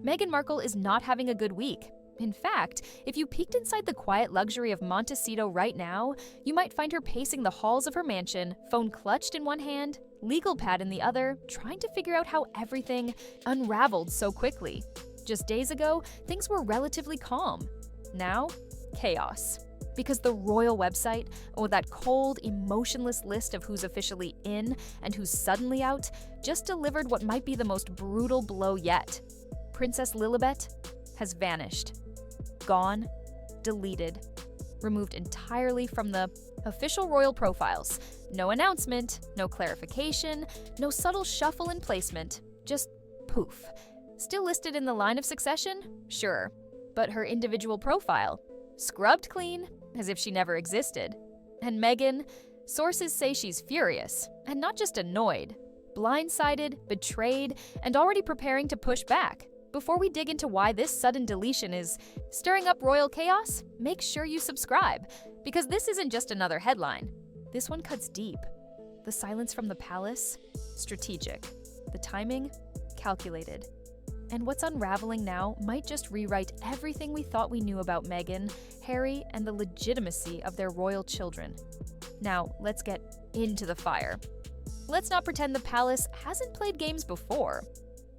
Meghan Markle is not having a good week. In fact, if you peeked inside the quiet luxury of Montecito right now, you might find her pacing the halls of her mansion, phone clutched in one hand, legal pad in the other, trying to figure out how everything unraveled so quickly. Just days ago, things were relatively calm. Now, chaos. Because the royal website, or that cold, emotionless list of who's officially in and who's suddenly out, just delivered what might be the most brutal blow yet. Princess Lilibet has vanished. Gone, deleted, removed entirely from the official royal profiles. No announcement, no clarification, no subtle shuffle in placement, just poof. Still listed in the line of succession? Sure. But her individual profile? Scrubbed clean, as if she never existed. And Meghan? Sources say she's furious, and not just annoyed. Blindsided, betrayed, and already preparing to push back. Before we dig into why this sudden deletion is stirring up royal chaos, make sure you subscribe, because this isn't just another headline. This one cuts deep. The silence from the palace? Strategic. The timing? Calculated. And what's unraveling now might just rewrite everything we thought we knew about Meghan, Harry, and the legitimacy of their royal children. Now, let's get into the fire. Let's not pretend the palace hasn't played games before.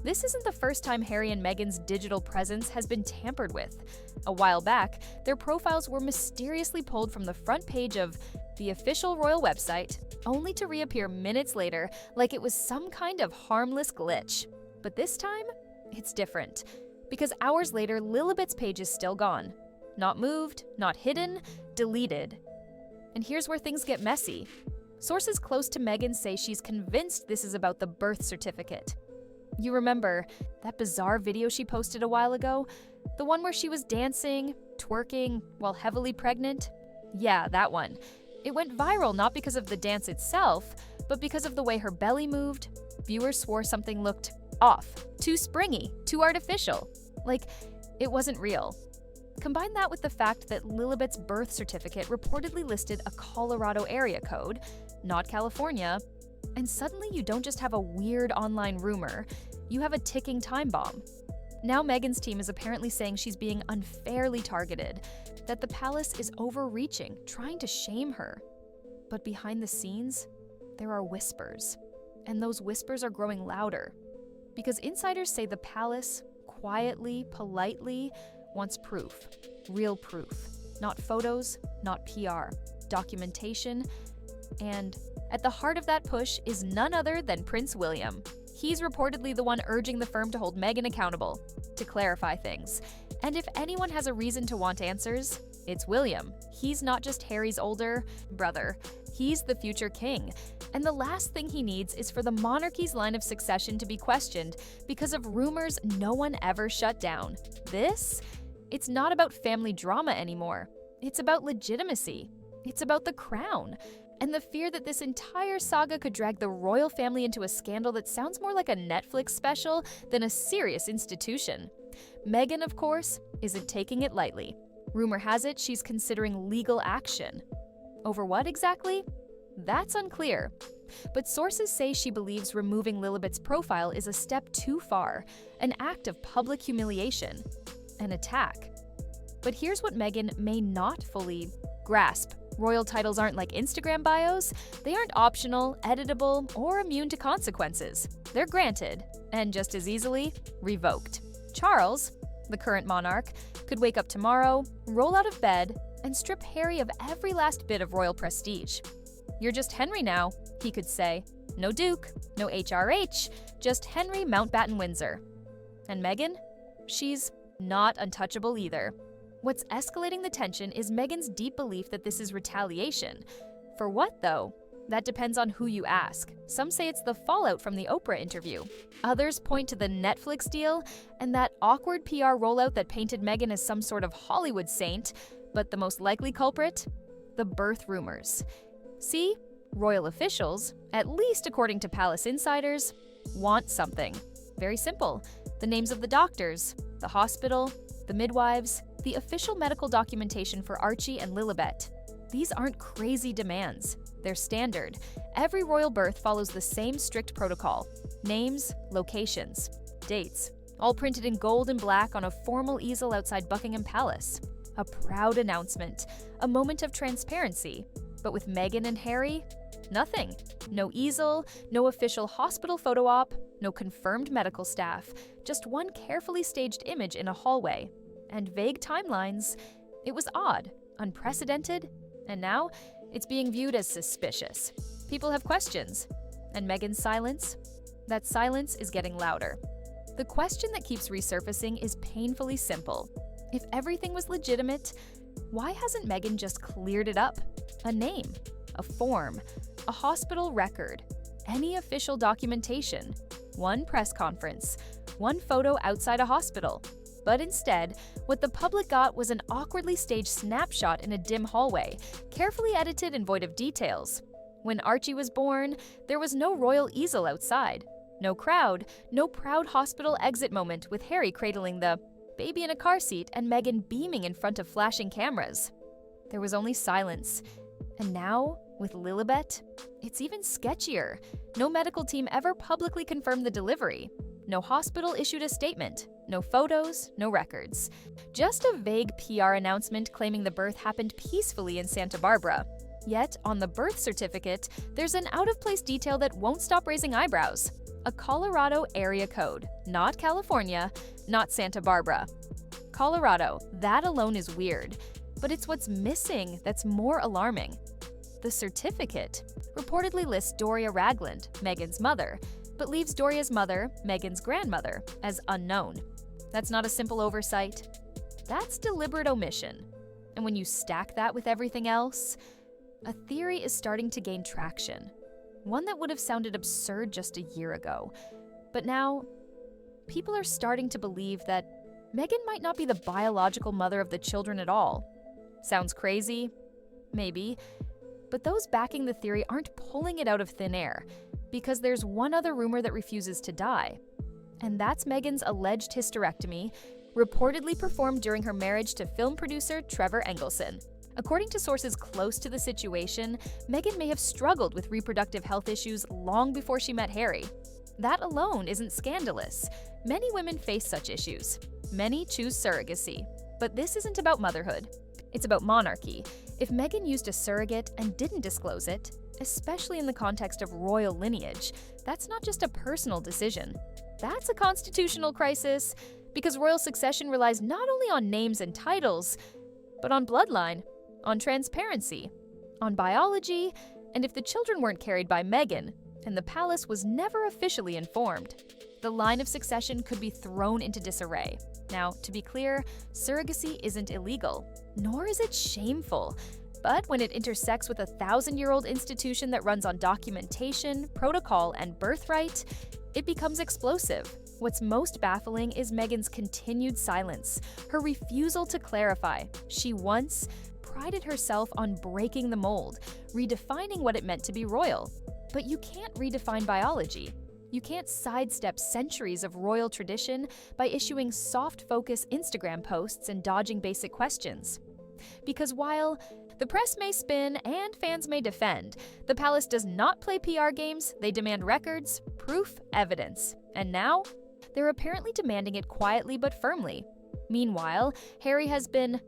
This isn't the first time Harry and Meghan's digital presence has been tampered with. A while back, their profiles were mysteriously pulled from the front page of the official royal website, only to reappear minutes later like it was some kind of harmless glitch. But this time, it's different. Because hours later, Lilibet's page is still gone. Not moved, not hidden, deleted. And here's where things get messy. Sources close to Meghan say she's convinced this is about the birth certificate. You remember that bizarre video she posted a while ago? The one where she was dancing, twerking, while heavily pregnant? Yeah, that one. It went viral not because of the dance itself, but because of the way her belly moved. Viewers swore something looked off, too springy, too artificial. Like, it wasn't real. Combine that with the fact that Lilibet's birth certificate reportedly listed a Colorado area code, not California, and suddenly you don't just have a weird online rumor, you have a ticking time bomb. Now Meghan's team is apparently saying she's being unfairly targeted, that the palace is overreaching, trying to shame her. But behind the scenes, there are whispers. And those whispers are growing louder. Because insiders say the palace, quietly, politely, wants proof. Real proof. Not photos, not PR. Documentation. And at the heart of that push is none other than Prince William. He's reportedly the one urging the firm to hold Meghan accountable, to clarify things. And if anyone has a reason to want answers, it's William. He's not just Harry's older brother. He's the future king. And the last thing he needs is for the monarchy's line of succession to be questioned because of rumors no one ever shut down. It's not about family drama anymore. It's about legitimacy. It's about the crown. And the fear that this entire saga could drag the royal family into a scandal that sounds more like a Netflix special than a serious institution. Meghan, of course, isn't taking it lightly. Rumor has it she's considering legal action. Over what exactly? That's unclear. But sources say she believes removing Lilibet's profile is a step too far, an act of public humiliation, an attack. But here's what Meghan may not fully grasp. Royal titles aren't like Instagram bios. They aren't optional, editable, or immune to consequences. They're granted, and just as easily, revoked. Charles, the current monarch, could wake up tomorrow, roll out of bed, and strip Harry of every last bit of royal prestige. "You're just Henry now," he could say. No Duke, no HRH, just Henry Mountbatten Windsor. And Meghan? She's not untouchable either. What's escalating the tension is Meghan's deep belief that this is retaliation. For what, though? That depends on who you ask. Some say it's the fallout from the Oprah interview. Others point to the Netflix deal and that awkward PR rollout that painted Meghan as some sort of Hollywood saint. But the most likely culprit? The birth rumors. See, royal officials, at least according to palace insiders, want something. Very simple. The names of the doctors, the hospital, the midwives, the official medical documentation for Archie and Lilibet. These aren't crazy demands. They're standard. Every royal birth follows the same strict protocol. Names, locations, dates, all printed in gold and black on a formal easel outside Buckingham Palace. A proud announcement, a moment of transparency. But with Meghan and Harry, nothing. No easel, no official hospital photo op, no confirmed medical staff, just one carefully staged image in a hallway. And vague timelines. It was odd, unprecedented, and now it's being viewed as suspicious. People have questions. And Meghan's silence? That silence is getting louder. The question that keeps resurfacing is painfully simple. If everything was legitimate, why hasn't Meghan just cleared it up? A name, a form, a hospital record, any official documentation, one press conference, one photo outside a hospital. But instead, what the public got was an awkwardly staged snapshot in a dim hallway, carefully edited and void of details. When Archie was born, there was no royal easel outside. No crowd, no proud hospital exit moment with Harry cradling the baby in a car seat and Meghan beaming in front of flashing cameras. There was only silence. And now, with Lilibet, it's even sketchier. No medical team ever publicly confirmed the delivery. No hospital issued a statement. No photos, no records. Just a vague PR announcement claiming the birth happened peacefully in Santa Barbara. Yet, on the birth certificate, there's an out-of-place detail that won't stop raising eyebrows. A Colorado area code, not California, not Santa Barbara. Colorado, that alone is weird, but it's what's missing that's more alarming. The certificate reportedly lists Doria Ragland, Meghan's mother, but leaves Doria's mother, Meghan's grandmother, as unknown. That's not a simple oversight. That's deliberate omission. And when you stack that with everything else, a theory is starting to gain traction. One that would have sounded absurd just a year ago. But now, people are starting to believe that Meghan might not be the biological mother of the children at all. Sounds crazy? Maybe. But those backing the theory aren't pulling it out of thin air, because there's one other rumor that refuses to die. And that's Meghan's alleged hysterectomy, reportedly performed during her marriage to film producer Trevor Engelson. According to sources close to the situation, Meghan may have struggled with reproductive health issues long before she met Harry. That alone isn't scandalous. Many women face such issues. Many choose surrogacy. But this isn't about motherhood. It's about monarchy. If Meghan used a surrogate and didn't disclose it, especially in the context of royal lineage, that's not just a personal decision. That's a constitutional crisis, because royal succession relies not only on names and titles, but on bloodline, on transparency, on biology, and if the children weren't carried by Meghan, and the palace was never officially informed, the line of succession could be thrown into disarray. Now, to be clear, surrogacy isn't illegal, nor is it shameful. But when it intersects with a 1,000-year-old institution that runs on documentation, protocol, and birthright, it becomes explosive. What's most baffling is Meghan's continued silence, her refusal to clarify. She once prided herself on breaking the mold, redefining what it meant to be royal. But you can't redefine biology. You can't sidestep centuries of royal tradition by issuing soft-focus Instagram posts and dodging basic questions. Because while the press may spin and fans may defend, the palace does not play PR games, they demand records, proof, evidence. And now, they're apparently demanding it quietly but firmly. Meanwhile, Harry has been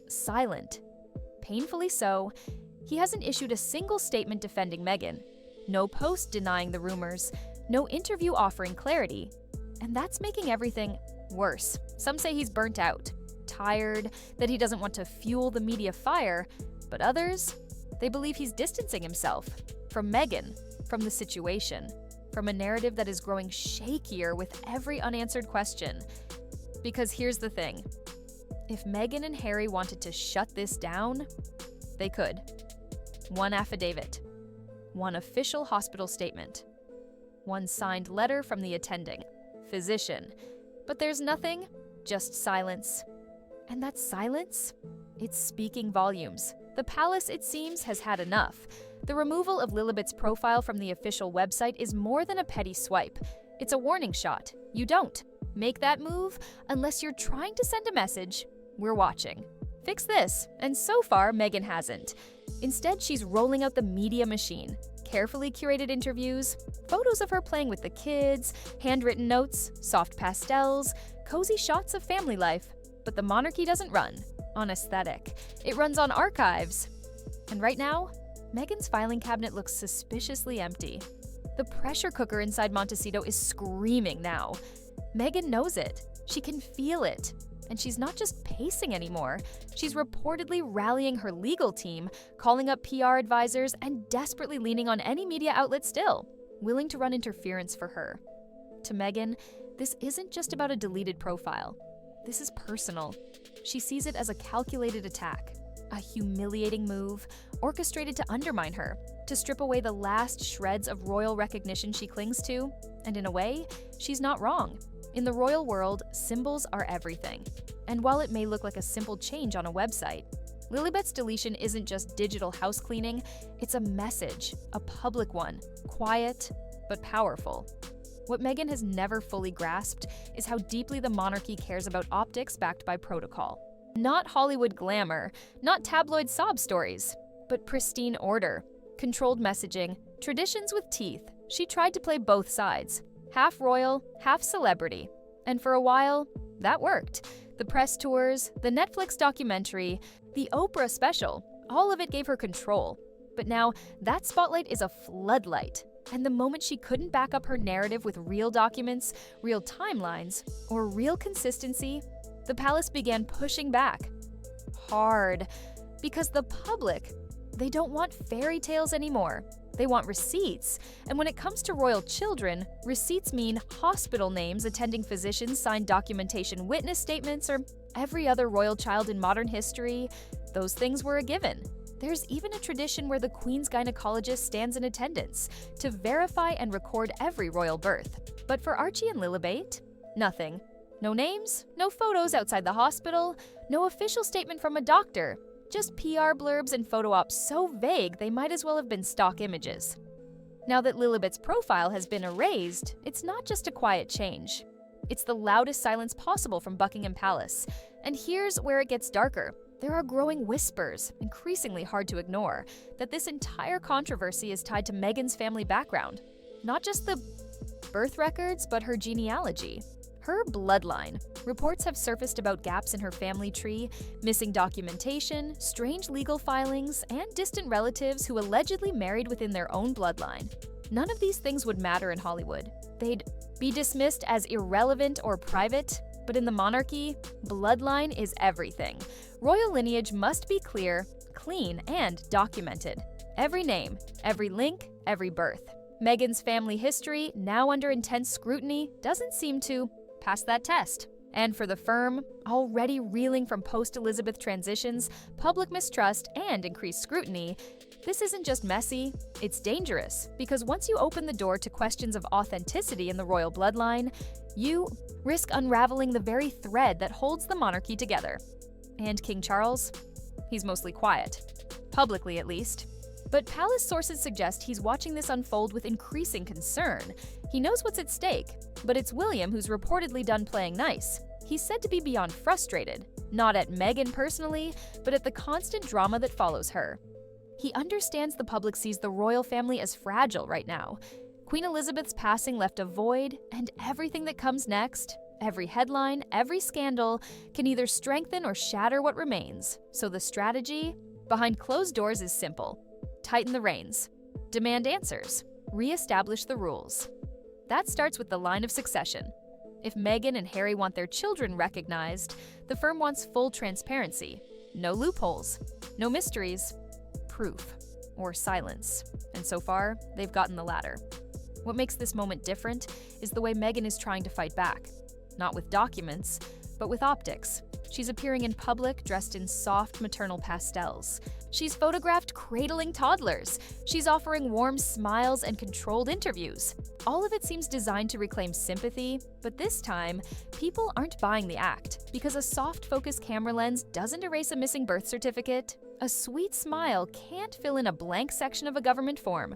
silent. Painfully so, he hasn't issued a single statement defending Meghan. No post denying the rumors, no interview offering clarity. And that's making everything worse. Some say he's burnt out, tired, that he doesn't want to fuel the media fire, but others, they believe he's distancing himself from Meghan, from the situation, from a narrative that is growing shakier with every unanswered question. Because here's the thing. If Meghan and Harry wanted to shut this down, they could. One affidavit, one official hospital statement, one signed letter from the attending physician. But there's nothing, just silence. And that silence, it's speaking volumes. The palace, it seems, has had enough. The removal of Lilibet's profile from the official website is more than a petty swipe. It's a warning shot. You don't make that move unless you're trying to send a message. We're watching. Fix this. And so far, Meghan hasn't. Instead, she's rolling out the media machine, carefully curated interviews, photos of her playing with the kids, handwritten notes, soft pastels, cozy shots of family life. But the monarchy doesn't run on aesthetic. It runs on archives. And right now, Meghan's filing cabinet looks suspiciously empty. The pressure cooker inside Montecito is screaming now. Meghan knows it. She can feel it. And she's not just pacing anymore. She's reportedly rallying her legal team, calling up PR advisors, and desperately leaning on any media outlet still, willing to run interference for her. To Meghan, this isn't just about a deleted profile. This is personal. She sees it as a calculated attack, a humiliating move, orchestrated to undermine her, to strip away the last shreds of royal recognition she clings to. And in a way, she's not wrong. In the royal world, symbols are everything. And while it may look like a simple change on a website, Lilibet's deletion isn't just digital house cleaning, it's a message, a public one, quiet but powerful. What Meghan has never fully grasped is how deeply the monarchy cares about optics backed by protocol. Not Hollywood glamour, not tabloid sob stories, but pristine order, controlled messaging, traditions with teeth. She tried to play both sides. Half royal, half celebrity. And for a while, that worked. The press tours, the Netflix documentary, the Oprah special, all of it gave her control. But now, that spotlight is a floodlight. And the moment she couldn't back up her narrative with real documents, real timelines, or real consistency, the palace began pushing back. Hard. Because the public, they don't want fairy tales anymore. They want receipts. And when it comes to royal children, receipts mean hospital names, attending physicians signed documentation, witness statements, or every other royal child in modern history. Those things were a given. There's even a tradition where the Queen's gynecologist stands in attendance to verify and record every royal birth. But for Archie and Lilibet, nothing. No names, no photos outside the hospital, no official statement from a doctor. Just PR blurbs and photo ops so vague they might as well have been stock images. Now that Lilibet's profile has been erased, it's not just a quiet change. It's the loudest silence possible from Buckingham Palace. And here's where it gets darker. There are growing whispers, increasingly hard to ignore, that this entire controversy is tied to Meghan's family background. Not just the birth records, but her genealogy. Her bloodline. Reports have surfaced about gaps in her family tree, missing documentation, strange legal filings, and distant relatives who allegedly married within their own bloodline. None of these things would matter in Hollywood. They'd be dismissed as irrelevant or private, but in the monarchy, bloodline is everything. Royal lineage must be clear, clean, and documented. Every name, every link, every birth. Meghan's family history, now under intense scrutiny, doesn't seem to pass that test. And for the firm, already reeling from post-Elizabeth transitions, public mistrust, and increased scrutiny, this isn't just messy, it's dangerous. Because once you open the door to questions of authenticity in the royal bloodline, you risk unraveling the very thread that holds the monarchy together. And King Charles? He's mostly quiet. Publicly, at least. But palace sources suggest he's watching this unfold with increasing concern. He knows what's at stake, but it's William who's reportedly done playing nice. He's said to be beyond frustrated, not at Meghan personally, but at the constant drama that follows her. He understands the public sees the royal family as fragile right now. Queen Elizabeth's passing left a void, and everything that comes next, every headline, every scandal, can either strengthen or shatter what remains. So the strategy behind closed doors is simple. Tighten the reins. Demand answers. Re-establish the rules. That starts with the line of succession. If Meghan and Harry want their children recognized, the firm wants full transparency. No loopholes. No mysteries. Proof. Or silence. And so far, they've gotten the latter. What makes this moment different is the way Meghan is trying to fight back. Not with documents, but with optics. She's appearing in public dressed in soft maternal pastels. She's photographed cradling toddlers. She's offering warm smiles and controlled interviews. All of it seems designed to reclaim sympathy, but this time, people aren't buying the act because a soft focus camera lens doesn't erase a missing birth certificate. A sweet smile can't fill in a blank section of a government form.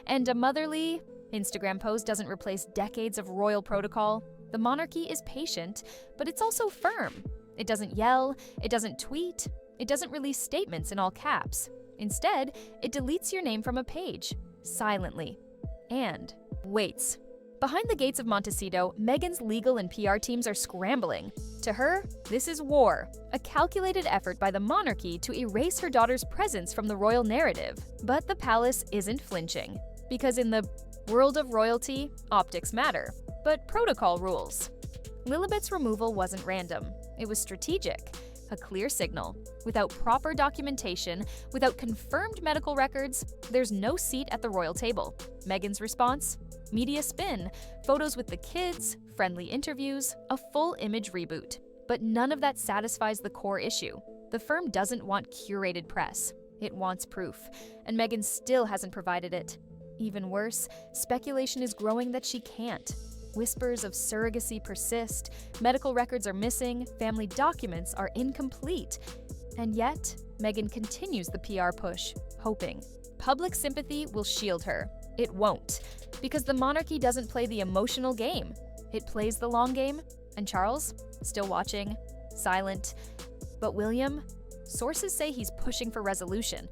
And a motherly Instagram post doesn't replace decades of royal protocol. The monarchy is patient, but it's also firm. It doesn't yell, it doesn't tweet, it doesn't release statements in all caps. Instead, it deletes your name from a page. silently, and waits. Behind the gates of Montecito, Meghan's legal and PR teams are scrambling. To her, this is war, a calculated effort by the monarchy to erase her daughter's presence from the royal narrative. But the palace isn't flinching, because in the world of royalty, optics matter, but protocol rules. Lilibet's removal wasn't random. It was strategic, a clear signal. Without proper documentation, without confirmed medical records, there's no seat at the royal table. Meghan's response? Media spin, photos with the kids, friendly interviews, a full image reboot. But none of that satisfies the core issue. The firm doesn't want curated press. It wants proof, and Meghan still hasn't provided it. Even worse, speculation is growing that she can't. Whispers of surrogacy persist, medical records are missing, family documents are incomplete. And yet, Meghan continues the PR push, hoping. Public sympathy will shield her. It won't, because the monarchy doesn't play the emotional game. It plays the long game, and Charles, still watching, silent. But William? Sources say he's pushing for resolution,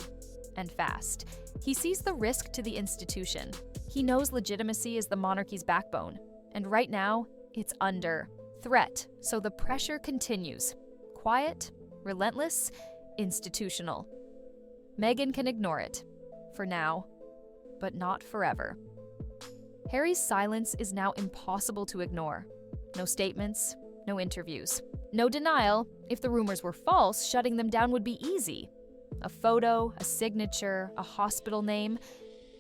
and fast. He sees the risk to the institution. He knows legitimacy is the monarchy's backbone, and right now, it's under threat, so the pressure continues. Quiet, relentless, institutional. Meghan can ignore it, for now, but not forever. Harry's silence is now impossible to ignore. No statements, no interviews. No denial. If the rumors were false, shutting them down would be easy. A photo, a signature, a hospital name.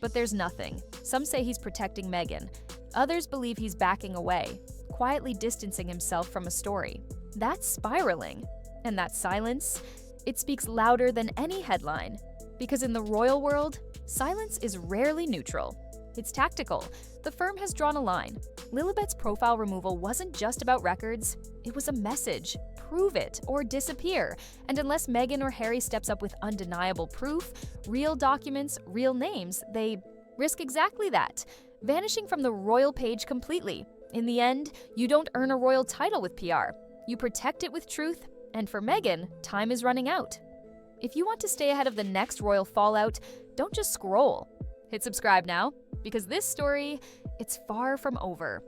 But there's nothing. Some say he's protecting Meghan. Others believe he's backing away, quietly distancing himself from a story. That's spiraling. And that silence, it speaks louder than any headline. Because in the royal world, silence is rarely neutral. It's tactical. The firm has drawn a line. Lilibet's profile removal wasn't just about records. It was a message. Prove it or disappear. And unless Meghan or Harry steps up with undeniable proof, real documents, real names, they risk exactly that. Vanishing from the royal page completely. In the end, you don't earn a royal title with PR. You protect it with truth. And for Meghan, time is running out. If you want to stay ahead of the next royal fallout, don't just scroll. Hit subscribe now, because this story, it's far from over.